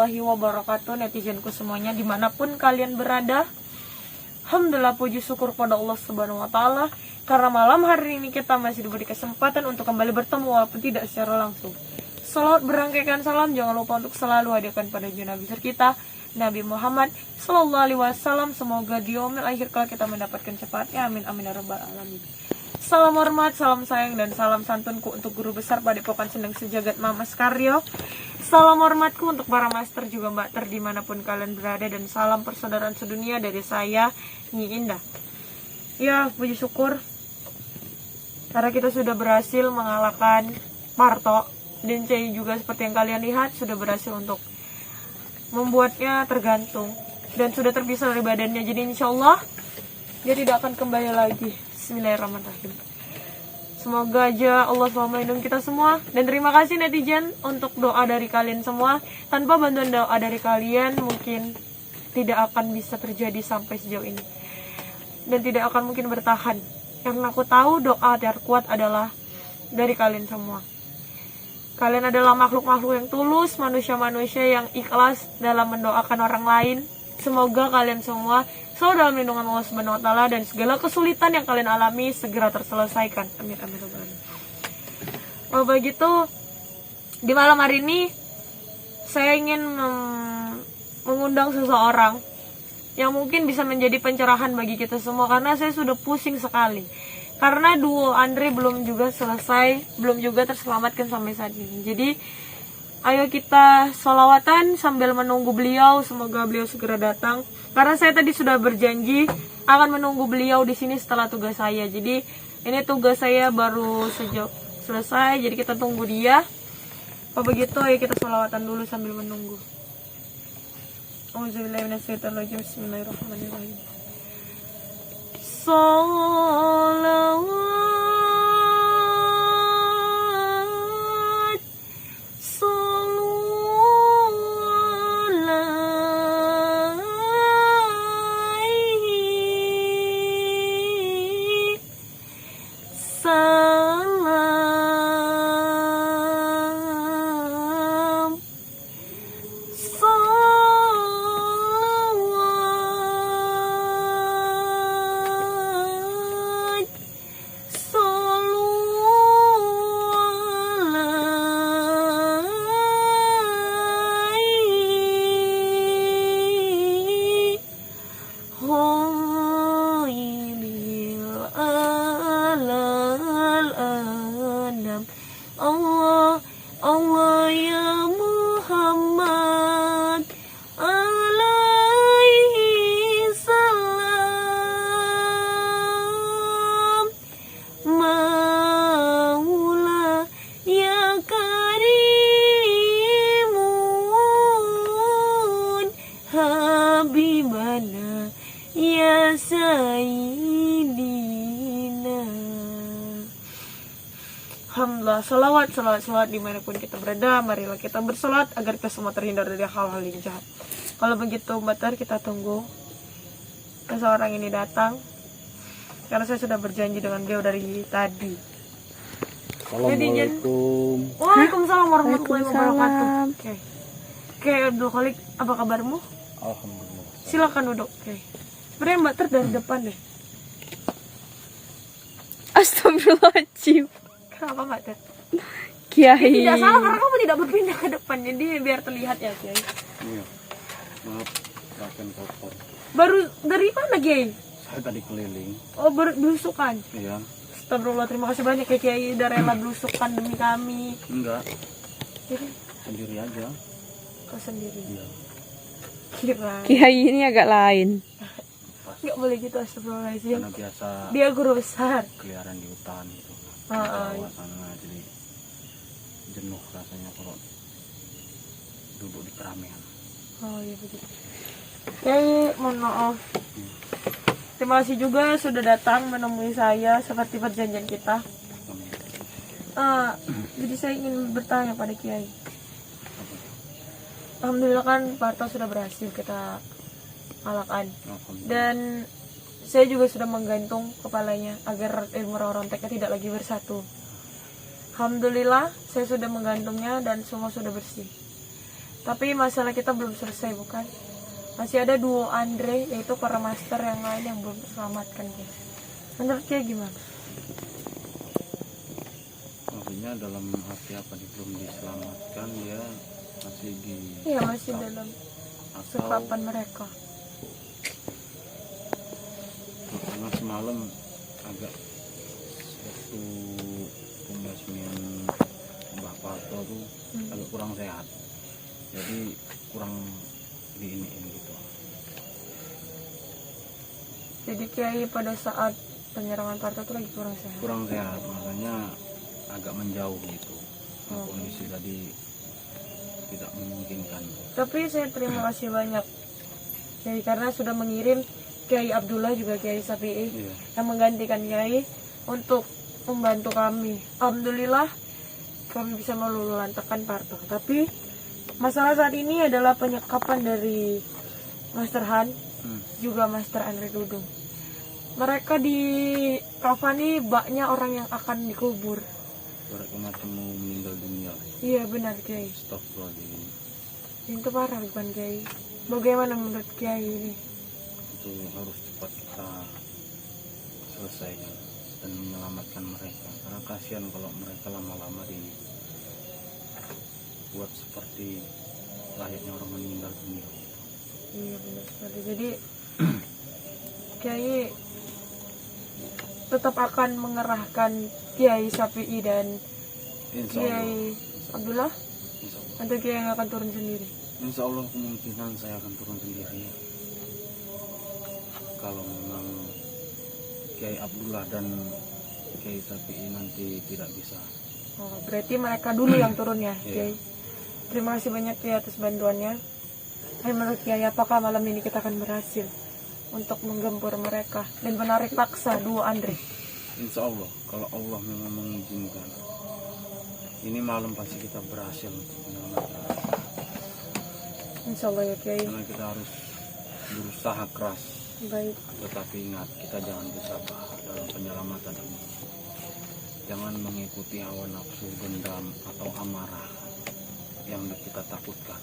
warahmatullahi wabarakatuh, netizenku semuanya dimanapun kalian berada. Alhamdulillah, puji syukur pada Allah Subhanahu wa Ta'ala, karena malam hari ini kita masih diberi kesempatan untuk kembali bertemu walaupun tidak secara langsung. Salawat berangkaikan salam jangan lupa untuk selalu hadirkan pada junjungan besar kita Nabi Muhammad Sallallahu Alaihi Wasallam. Semoga di yaumil akhir kala kita mendapatkan syafaatnya, amin amin ya rabbal alamin. Salam hormat, salam sayang, dan salam santunku untuk guru besar Padepokan Sendang Sejagat Mamas Karyo. Salam hormatku untuk para master juga mbak ter dimanapun kalian berada, dan salam persaudaraan sedunia dari saya Nyi Indah. Ya, puji syukur karena kita sudah berhasil mengalahkan Parto, dan saya juga seperti yang kalian lihat sudah berhasil untuk membuatnya tergantung dan sudah terpisah dari badannya. Jadi insya Allah dia tidak akan kembali lagi. Bismillahirrahmanirrahim. Semoga aja Allah selalu melindungi kita semua. Dan terima kasih netizen untuk doa dari kalian semua. Tanpa bantuan doa dari kalian mungkin tidak akan bisa terjadi sampai sejauh ini, dan tidak akan mungkin bertahan. Karena aku tahu doa terkuat adalah dari kalian semua. Kalian adalah makhluk-makhluk yang tulus, manusia-manusia yang ikhlas dalam mendoakan orang lain. Semoga kalian semua selalu dalam lindungan Allah Subhanahu wa Ta'ala, dan segala kesulitan yang kalian alami segera terselesaikan. Amin amin amin. Oh begitu, di malam hari ini saya ingin mengundang seseorang yang mungkin bisa menjadi pencerahan bagi kita semua, karena saya sudah pusing sekali. Karena duo Andre belum juga selesai, belum juga terselamatkan sampai saat ini. Jadi ayo kita sholawatan sambil menunggu beliau, semoga beliau segera datang. Karena saya tadi sudah berjanji akan menunggu beliau di sini setelah tugas saya. Jadi ini tugas saya baru sejak selesai, jadi kita tunggu dia. Kalau begitu ayo kita sholawatan dulu sambil menunggu. Auzubillahiminasyaitonirrajim. Bismillahirrahmanirrahim. Sholawat Allah, Allah ya Muhammad alaihi salam, Maula ya Karimun, Habibana ya Sayyidina. Alhamdulillah, salawat dimanapun kita berada. Marilah kita bersolat agar kita semua terhindar dari hal-hal yang jahat. Kalau begitu Mbak Ter, kita tunggu seseorang ini datang, karena saya sudah berjanji dengan beliau dari tadi. Assalamualaikum. Waalaikumsalam warahmatullahi wabarakatuh. Oke, Abdul Khalik, apa kabarmu? Alhamdulillah. Silakan duduk. Oke. Beri Mbak Ter dari depan deh. Astagfirullahaladzim. Kenapa Mbak Ter? Kiai. Tidak salah karena kamu tidak berpindah ke depan, jadi biar terlihat ya Kiai. Iya. Maaf, akan kotor. Baru dari mana Kiai? Saya tadi keliling. Oh, belusukan. Iya. Astagfirullah, terima kasih banyak ya Kiai udah rela belusukan demi kami. Enggak, Jadi sendiri aja. kau sendiri. Iya. Kira. Kiai ini agak lain. Nggak boleh gitu, astagfirullahaladzim. Karena biasa Dia guru besar. keliaran di hutan gitu. Ah, Bawa sana, jadi jenuh rasanya kalau duduk di keramaian. Oh iya begitu. Kiai, mohon maaf. Terima kasih juga sudah datang menemui saya seperti perjanjian kita. Jadi saya ingin bertanya pada Kiai. Alhamdulillah kan Parto sudah berhasil kita kalahkan. Dan saya juga sudah menggantung kepalanya agar ilmu Roronteka tidak lagi bersatu. Alhamdulillah saya sudah menggantungnya dan semua sudah bersih. Tapi masalah kita belum selesai bukan? Masih ada duo Andre, yaitu para master yang lain yang belum diselamatkan guys. Menurut Kiai gimana? Maksudnya dalam arti apa nih, belum diselamatkan ya, masih di Iya masih dalam atau sekapan mereka. karena semalam agak waktu pembasmian Mbah Parto tuh agak kurang sehat, jadi kurang diiniin gitu. Jadi Kiai pada saat penyerangan Parto itu lagi kurang sehat. Kurang sehat, makanya agak menjauh gitu. Nah, kondisi tadi tidak memungkinkan. Tapi saya terima kasih banyak Kiai karena sudah mengirim Kiai Abdullah juga Kiai Safi'i Iya. yang menggantikan Kiai untuk membantu kami. Alhamdulillah kami bisa meluluhlantakkan Parto. Tapi masalah saat ini adalah penyekapan dari Master Han juga Master Andre Dudung. Mereka di kafani banyak orang yang akan dikubur. Mereka masih mau meninggal dunia. Iya benar Kiai. Astagfirullahaladzim. Itu parah bukan Kiai? Bagaimana menurut Kiai ini? Itu harus cepat kita selesaikan dan menyelamatkan mereka, karena kasihan kalau mereka lama-lama dibuat seperti layaknya orang meninggal dunia. Iya benar sekali. Jadi Kiai tetap akan mengerahkan Kiai Safi'i dan Insya Allah, Kiai Abdullah insya Allah. atau Kiai yang akan turun sendiri. Insya Allah kemungkinan saya akan turun sendiri. Kalau memang Kiai Abdullah dan Kiai Safi'i nanti tidak bisa. Oh, berarti mereka dulu yang turun ya, Iya. Kiai. Terima kasih banyak Kiai atas bantuannya. Dan menurut Kiai, apakah malam ini kita akan berhasil untuk menggempur mereka dan menarik paksa duo Andre? Insya Allah, kalau Allah memang mengizinkan, ini malam pasti kita berhasil untuk menyelamatkan. Insya Allah ya Kiai. Karena kita harus berusaha keras. Baik. Tetapi ingat, kita jangan bersabar dalam penyelamatan ini. Jangan mengikuti hawa nafsu, dendam, atau amarah yang kita takutkan.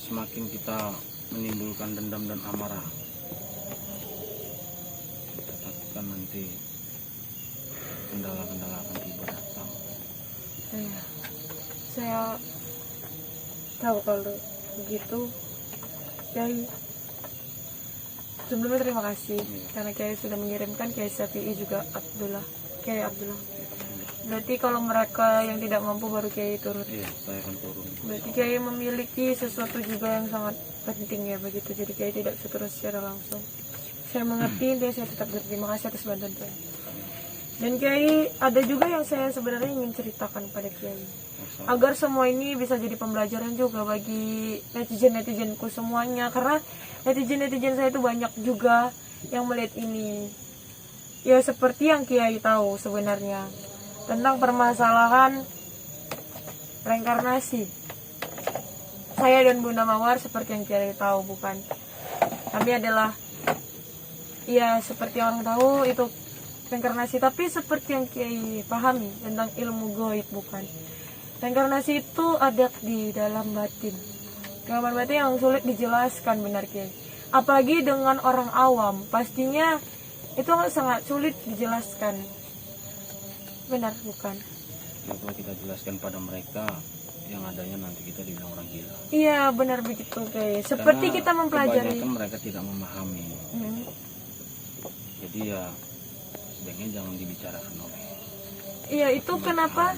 Semakin kita menimbulkan dendam dan amarah, kita takutkan nanti kendala-kendala akan tiba datang. Iya. Saya tahu kalau begitu. Kiai, sebelumnya terima kasih karena Kiai sudah mengirimkan Kiai Safi'i juga Kiai Abdullah. Berarti kalau mereka yang tidak mampu baru Kiai turun. Iya, saya akan turun. Berarti Kiai memiliki sesuatu juga yang sangat penting ya begitu. Jadi Kiai tidak seterus secara langsung. Saya mengerti dan saya tetap berterima kasih atas bantuan Kiai. Dan Kiai, ada juga yang saya sebenarnya ingin ceritakan pada Kiai, agar semua ini bisa jadi pembelajaran juga bagi netizen-netizenku semuanya. Karena netizen-netizen saya itu banyak juga yang melihat ini. Ya seperti yang Kiai tahu sebenarnya tentang permasalahan reinkarnasi. Saya dan Bunda Mawar seperti yang Kiai tahu bukan? Kami adalah, ya seperti orang tahu itu reinkarnasi, tapi seperti yang Kiai pahami tentang ilmu goib bukan? Reinkarnasi itu ada di dalam batin. Dalam batin yang sulit dijelaskan benar Kiai. Apalagi dengan orang awam, pastinya itu sangat sulit dijelaskan. Benar bukan? Ya, kalau kita jelaskan pada mereka, yang adanya nanti kita dibilang orang gila. Iya benar begitu Kiai. Seperti Karena kita mempelajari. kebanyakan mereka tidak memahami. Hmm. Jadi ya sebaiknya jangan dibicarakan oleh. Iya itu kenapa?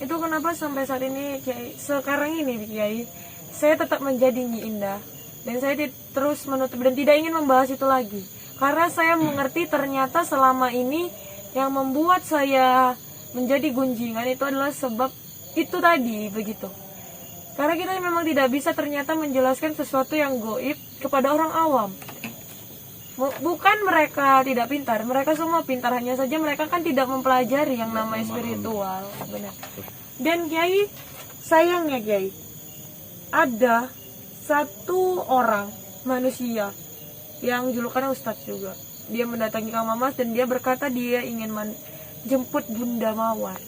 Itu kenapa sampai saat ini Kiai, sekarang ini Kiai, saya tetap menjadi Nyi Indah dan saya terus menutup dan tidak ingin membahas itu lagi. Karena saya mengerti ternyata selama ini yang membuat saya menjadi gunjingan itu adalah sebab itu tadi begitu. Karena kita memang tidak bisa ternyata menjelaskan sesuatu yang goib kepada orang awam. Bukan mereka tidak pintar, mereka semua pintar, hanya saja mereka kan tidak mempelajari yang namanya spiritual. Benar. Dan Kiai, sayangnya Kiai, ada satu orang manusia yang julukannya Ustadz juga. Dia mendatangi Kang Mamas dan dia berkata dia ingin jemput Bunda Mawar.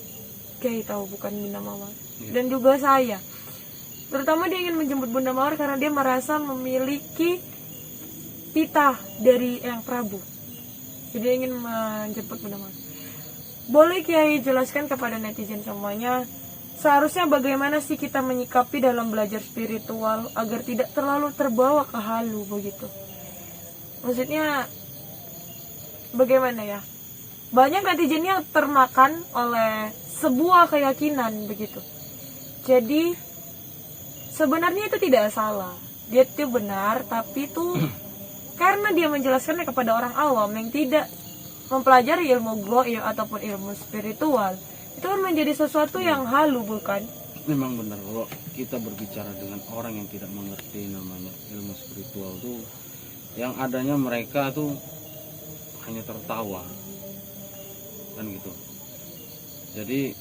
Kiai tahu bukan Bunda Mawar. Dan juga saya. Terutama dia ingin menjemput Bunda Mawar karena dia merasa memiliki titah dari Eyang Prabu. Jadi dia ingin menjemput Bunda Mawar. Boleh Kiai jelaskan kepada netizen semuanya, seharusnya bagaimana sih kita menyikapi dalam belajar spiritual agar tidak terlalu terbawa ke halu begitu? Maksudnya bagaimana ya? Banyak netizen yang termakan oleh sebuah keyakinan begitu. Jadi sebenarnya itu tidak salah. Dia itu benar, tapi itu karena dia menjelaskannya kepada orang awam yang tidak mempelajari ilmu goib ataupun ilmu spiritual, itu kan menjadi sesuatu yang halu, bukan? Memang benar, kalau kita berbicara dengan orang yang tidak mengerti namanya ilmu spiritual tuh, yang adanya mereka tuh hanya tertawa kan gitu. Jadi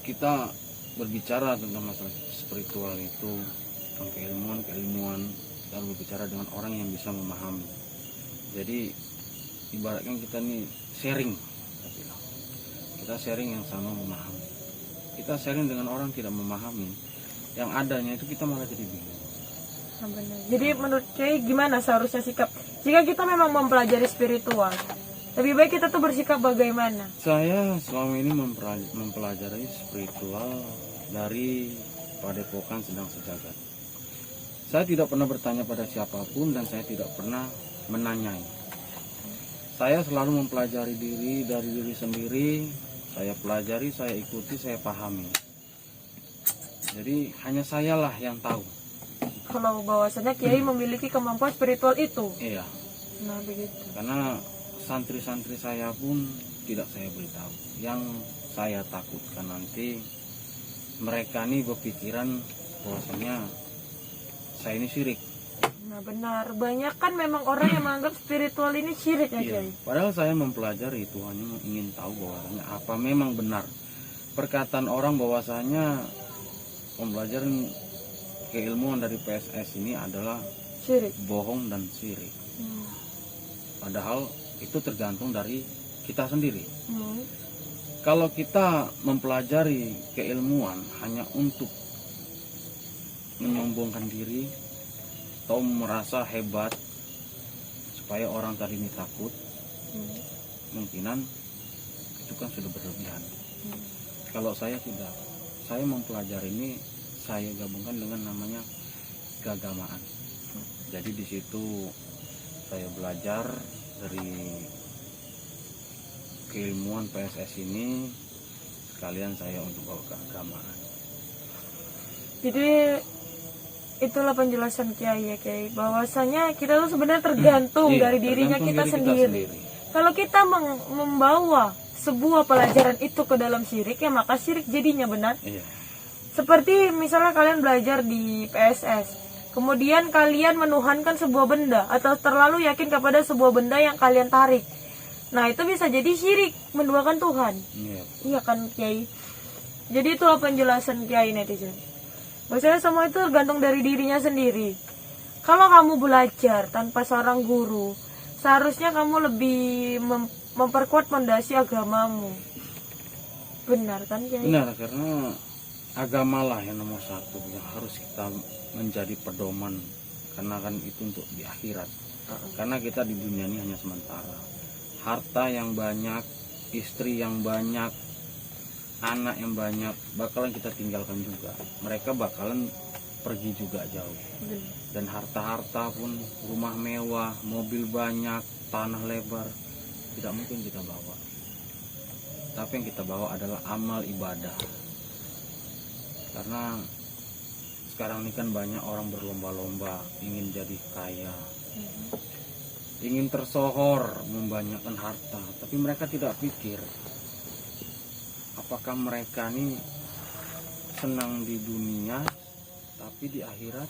kita berbicara tentang masalah spiritual itu, tentang keilmuan, lalu berbicara dengan orang yang bisa memahami. Jadi ibaratkan kita nih sharing, kita sharing yang sama memahami. Kita sharing dengan orang tidak memahami, yang adanya itu kita malah jadi bingung. Benar. Jadi menurut Kiai gimana seharusnya sikap jika kita memang mempelajari spiritual? Lebih baik kita tuh bersikap bagaimana? Saya selama ini mempelajari spiritual dari Padepokan Sedang Sejagat. Saya tidak pernah bertanya pada siapapun dan saya tidak pernah menanyai. Saya selalu mempelajari diri dari diri sendiri. Saya pelajari, saya ikuti, saya pahami. Jadi hanya sayalah yang tahu. Kalau bahwasanya Kiai memiliki kemampuan spiritual itu. Iya. Nah begitu. Karena santri-santri saya pun tidak saya beritahu. Yang saya takutkan nanti mereka nih berpikiran bahwasanya saya ini syirik. Nah benar, banyak kan memang orang yang menganggap spiritual ini syirik ya Iya. Kiai. Padahal saya mempelajari itu hanya ingin tahu bahwasanya apa memang benar perkataan orang bahwasanya pembelajaran keilmuan dari PSS ini adalah Syirik. bohong dan syirik. Padahal itu tergantung dari kita sendiri. Kalau kita mempelajari keilmuan hanya untuk menyombongkan diri atau merasa hebat supaya orang tadi ini takut, kemungkinan itu kan sudah berlebihan. Kalau saya tidak, saya mempelajari ini saya gabungkan dengan namanya keagamaan. Jadi di situ saya belajar dari keilmuan PSS ini, sekalian saya untuk bawa keagamaan. Jadi itulah penjelasan Kiai ya Kiai, bahwasanya kita tuh sebenarnya tergantung Iya, dari dirinya tergantung kita diri sendiri. Kalau kita membawa sebuah pelajaran itu ke dalam syirik, ya maka syirik jadinya, benar. Iya. Seperti misalnya kalian belajar di PSS, kemudian kalian menuhankan sebuah benda atau terlalu yakin kepada sebuah benda yang kalian tarik. Nah itu bisa jadi syirik, menduakan Tuhan. Iya. Iya kan Kiai. Jadi itulah penjelasan Kiai netizen. Maksudnya semua itu tergantung dari dirinya sendiri. Kalau kamu belajar tanpa seorang guru, seharusnya kamu lebih memperkuat fondasi agamamu. Benar kan Kiai? Benar, karena agamalah yang nomor satu yang harus kita menjadi pedoman, karena kan itu untuk di akhirat. Karena kita di dunia ini hanya sementara. Harta yang banyak, istri yang banyak, anak yang banyak bakalan kita tinggalkan juga. Mereka bakalan pergi juga jauh. Dan harta-harta pun, rumah mewah, mobil banyak, tanah lebar, tidak mungkin kita bawa. Tapi yang kita bawa adalah amal ibadah. Karena sekarang ini kan banyak orang berlomba-lomba ingin jadi kaya, ingin tersohor, membanyakkan harta, tapi mereka tidak pikir apakah mereka ini senang di dunia tapi di akhirat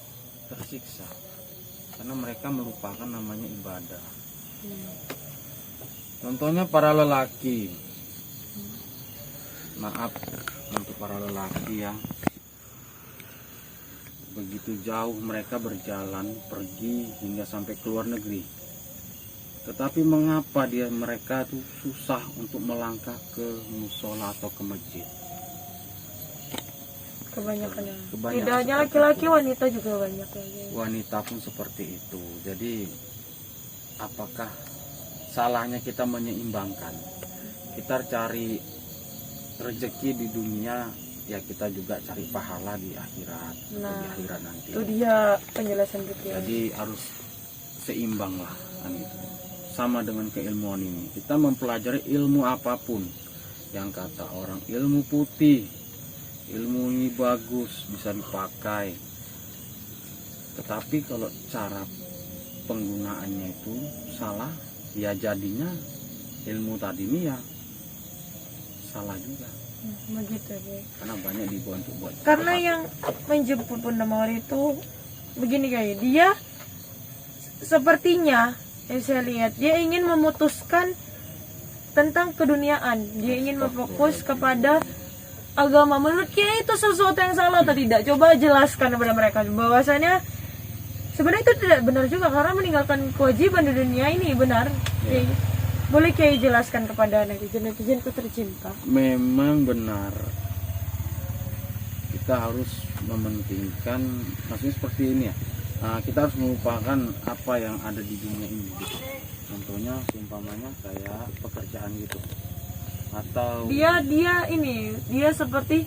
tersiksa karena mereka melupakan namanya ibadah. Contohnya para lelaki, maaf untuk para lelaki ya, begitu jauh mereka berjalan pergi hingga sampai ke luar negeri, tetapi mengapa mereka tuh susah untuk melangkah ke musola atau ke masjid? Kebanyakan ya. Kebanyakan Tidak hanya seperti laki-laki, itu. wanita juga banyak ya. Wanita pun seperti itu. Jadi apakah salahnya kita menyeimbangkan? Kita cari rezeki di dunia, ya kita juga cari pahala di akhirat. Nah, di akhirat nanti. Itu dia penjelasan gitu ya. Jadi harus seimbang lah kan itu. Sama dengan keilmuan ini. Kita mempelajari ilmu apapun. Yang kata orang ilmu putih, ilmu ini bagus, bisa dipakai. Tetapi kalau cara penggunaannya itu salah, ya jadinya ilmu tadi ini ya salah juga. Begitu ya. Karena banyak dibuat untuk buat. Karena yang menjemput Bunda Mawar itu begini kayak dia sepertinya yang saya lihat dia ingin memutuskan tentang keduniaan, dia ingin berfokus kepada agama. Menurut dia itu sesuatu yang salah atau tidak? Coba jelaskan kepada mereka bahwasanya sebenarnya itu tidak benar juga karena meninggalkan kewajiban di dunia ini benar. Ya. Boleh kayak jelaskan kepada netizen-netizenku tercinta. Memang benar. Kita harus mementingkan, maksudnya seperti ini ya. Nah, kita harus melupakan apa yang ada di dunia ini gitu. Contohnya umpamanya kayak pekerjaan gitu. Atau dia seperti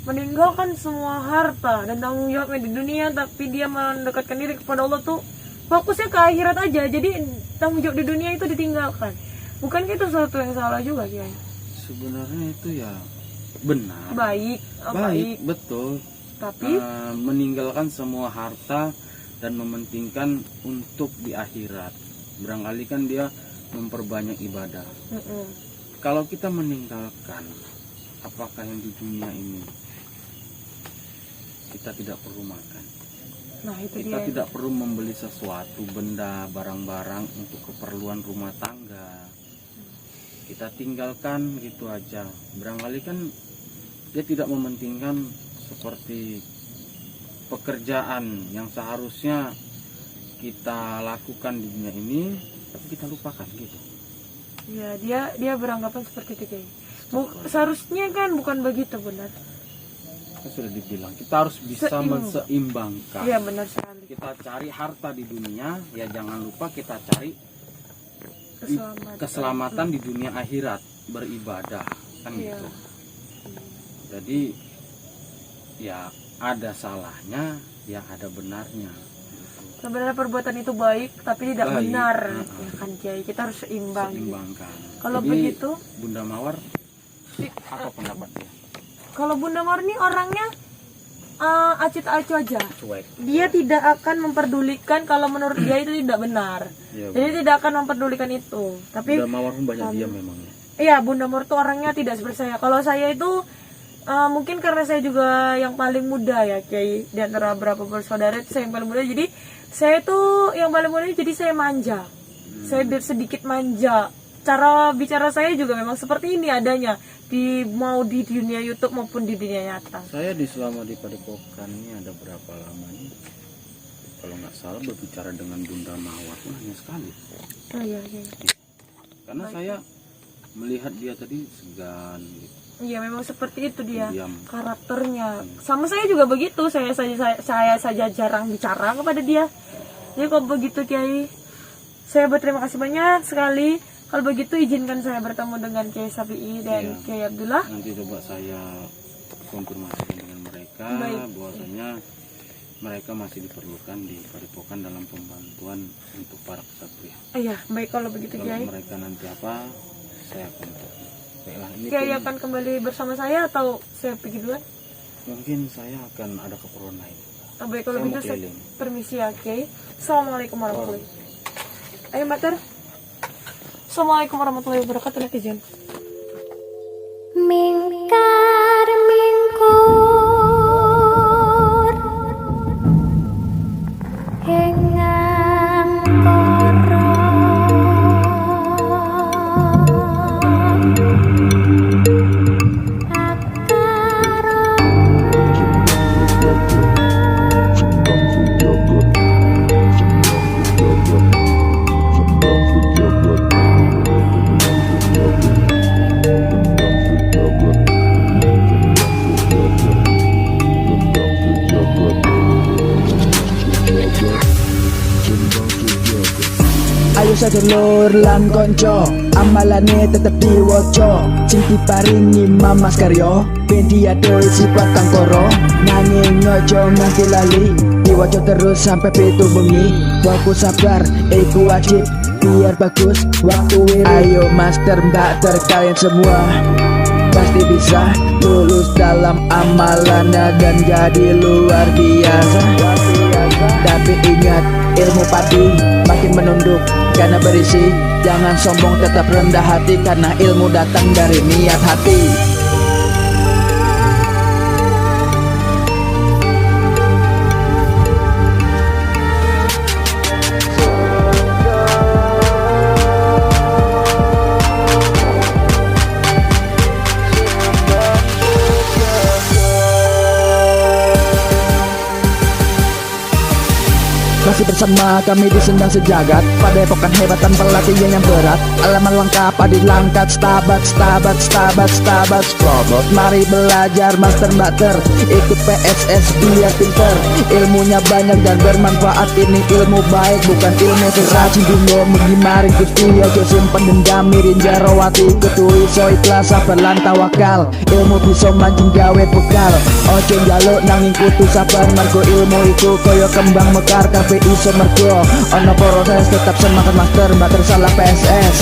meninggalkan semua harta dan tanggung jawabnya di dunia, tapi dia mendekatkan diri kepada Allah tuh fokusnya ke akhirat aja. Jadi tanggung jawab di dunia itu ditinggalkan. Bukankah itu sesuatu yang salah juga Kiai? sebenarnya itu ya benar. Baik. Betul. Tapi Meninggalkan semua harta dan mementingkan untuk di akhirat. Barangkali kan dia memperbanyak ibadah. Kalau kita meninggalkan apakah yang di dunia ini, kita tidak perlu makan. nah itu Kita dia. tidak perlu membeli sesuatu, benda, barang-barang untuk keperluan rumah tangga. Kita tinggalkan gitu aja. Barangkali kan dia tidak mementingkan seperti pekerjaan yang seharusnya kita lakukan di dunia ini, tapi kita lupakan gitu. Ya, dia beranggapan seperti itu Kiai. Seharusnya kan bukan begitu benar. Kan sudah dibilang kita harus bisa menseimbangkan. Iya benar sekali. Kita cari harta di dunia, ya jangan lupa kita cari keselamatan di dunia akhirat, beribadah kan Iya. gitu. Jadi ya ada salahnya, ya ada benarnya. Sebenarnya perbuatan itu baik tapi tidak Baik. benar. Ya kan Kiai, kita harus seimbang. Seimbangkan. Kalau Jadi, begitu, Bunda Mawar apa pendapatnya? kalau Bunda Mawar ini orangnya acit-acu aja. Cuek. Dia tidak akan memperdulikan kalau menurut dia itu tidak benar. Iya, Jadi tidak akan memperdulikan itu. Tapi Bunda Mawar pun banyak diam memangnya. iya, Bunda Mawar tuh orangnya tidak seperti saya. Kalau saya itu mungkin karena saya juga yang paling muda ya Kiai, di antara beberapa bersaudara itu saya yang paling muda. Jadi saya tuh yang paling muda, jadi saya manja. Saya sedikit manja. Cara bicara saya juga memang seperti ini adanya mau di dunia YouTube maupun di dunia nyata. Saya selama di Padepokan ini ada berapa lama nih? Kalau nggak salah berbicara dengan Bunda Mawar pun hanya sekali. Oh iya. Karena saya melihat dia tadi segan gitu. Iya memang seperti itu dia Diam. karakternya. Sama saya juga begitu. Saya saja jarang bicara kepada dia. Jadi kalau begitu Kiai, saya berterima kasih banyak sekali. Kalau begitu izinkan saya bertemu dengan Kiai Safi'i dan Iya. Kiai Abdullah. Nanti coba saya konfirmasi dengan mereka Baik. bahwasanya mereka masih diperlukan di Padepokan dalam pembantuan untuk para kesatria. Iya, baik kalau begitu Kalau Kiai. mereka nanti apa, saya kontak. Baiklah, ini Kiai pun akan kembali bersama saya atau saya pergi duluan? mungkin saya akan ada keperluan lain. Oh, baik kalau Saya begitu mau saya keliling. permisi ya Kiai. Assalamualaikum warahmatullahi wabarakatuh. Ayo Mbak Ter. Assalamualaikum warahmatullahi wabarakatuh netizen. Mingkar mingkur hengang koro akaro sedulur lan konco, amalane tetep diwoco. Sing diparingi Mamas Karyo ben diadoh sifat kang koro. Nanging ojo nganti lali, diwoco terus sampai pitu bengi. Fokus sabar, iku wajib biar bagus waktu ini. Ayo master mbak kalian semua pasti bisa lulus dalam amalannya dan jadi luar biasa. Tapi ingat, ilmu padi makin menunduk karena berisi. Jangan sombong, tetap rendah hati karena ilmu datang dari niat hati. Masih bersama kami di Sendang Sejagat, pada epokan hebat tanpa latihan yang berat. Alaman lengkap adi langkat, stabat Robot. Mari belajar master mbakter, ikut PSS biar pinter. Ilmunya banyak dan bermanfaat, ini ilmu baik bukan ilmu sesat. Dungo mengimaring kusti ojo simpen dendam mirin jarawati ketui so ikhlas sabar lan tawakal. Ilmu bisa mancing gawe bekal, ojo njaluk nanging kudu sabar. Mergo ilmu iku koyo kembang mekar, kabeh iso mergo ono proses. Tetap semangat master, mbak salah PSS.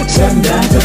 Sendang